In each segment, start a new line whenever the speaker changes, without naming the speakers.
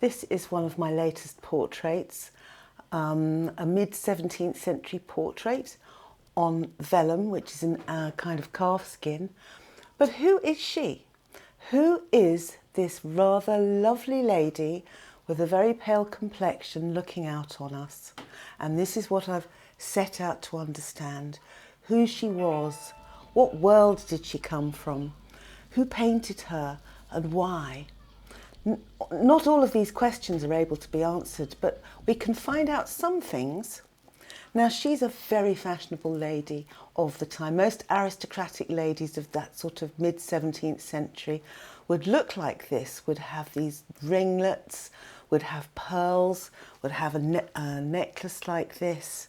This is one of my latest portraits, a mid-17th century portrait on vellum, which is a kind of calf skin. But who is she? Who is this rather lovely lady with a very pale complexion looking out on us? And this is what I've set out to understand. Who she was, what world did she come from, who painted her and why? Not all of these questions are able to be answered, but we can find out some things. Now, she's a very fashionable lady of the time. Most aristocratic ladies of that sort of mid-17th century would look like this, would have these ringlets, would have pearls, would have a necklace like this,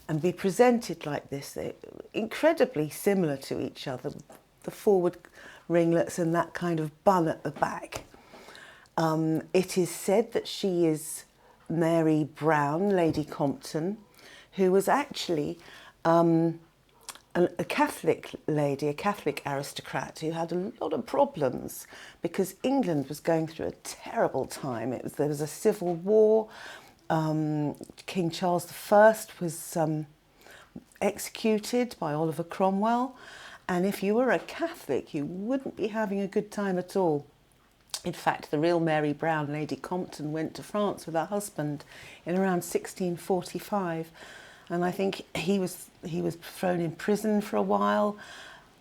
and be presented like this. They're incredibly similar to each other, the forward ringlets and that kind of bun at the back. It is said that she is Mary Browne, Lady Compton, who was actually a Catholic lady, a Catholic aristocrat who had a lot of problems because England was going through a terrible time. There was a civil war. King Charles I was executed by Oliver Cromwell, and if you were a Catholic, you wouldn't be having a good time at all. In fact, the real Mary Browne, Lady Compton, went to France with her husband in around 1645, and I think he was thrown in prison for a while.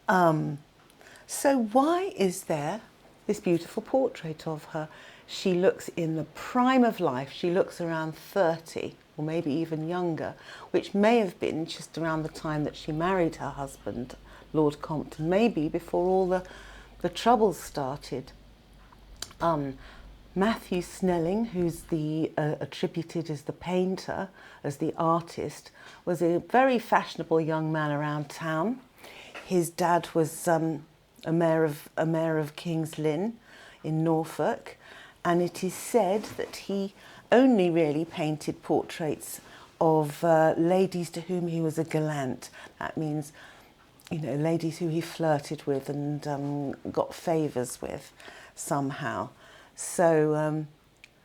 So why is there this beautiful portrait of her? She looks in the prime of life. She looks around 30, or maybe even younger, which may have been just around the time that she married her husband, Lord Compton, maybe before all the troubles started. Matthew Snelling, who's attributed as the painter, as the artist, was a very fashionable young man around town. His dad was a mayor of King's Lynn in Norfolk, and it is said that he only really painted portraits of ladies to whom he was a gallant. That means, you know, ladies who he flirted with and got favours with somehow. So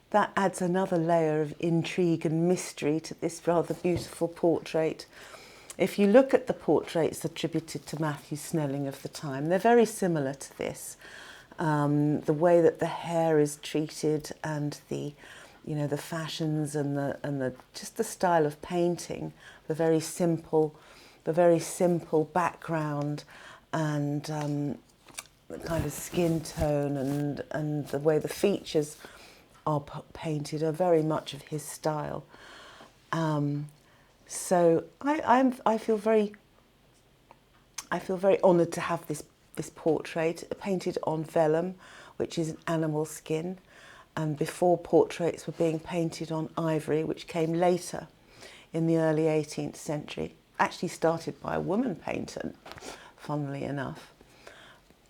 that adds another layer of intrigue and mystery to this rather beautiful portrait. If you look at the portraits attributed to Matthew Snelling of the time, they're very similar to this. The way that the hair is treated and the fashions and just the style of painting, the very simple background and the kind of skin tone and the way the features are painted are very much of his style. So I feel very honoured to have this portrait painted on vellum, which is an animal skin, and before portraits were being painted on ivory, which came later in the early 18th century, actually started by a woman painter, funnily enough.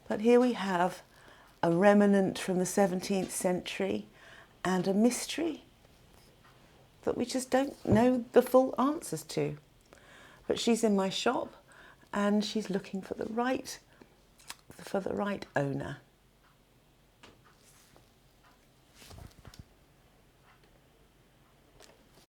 But here we have a remnant from the 17th century and a mystery that we just don't know the full answers to. But she's in my shop and she's looking for the right owner.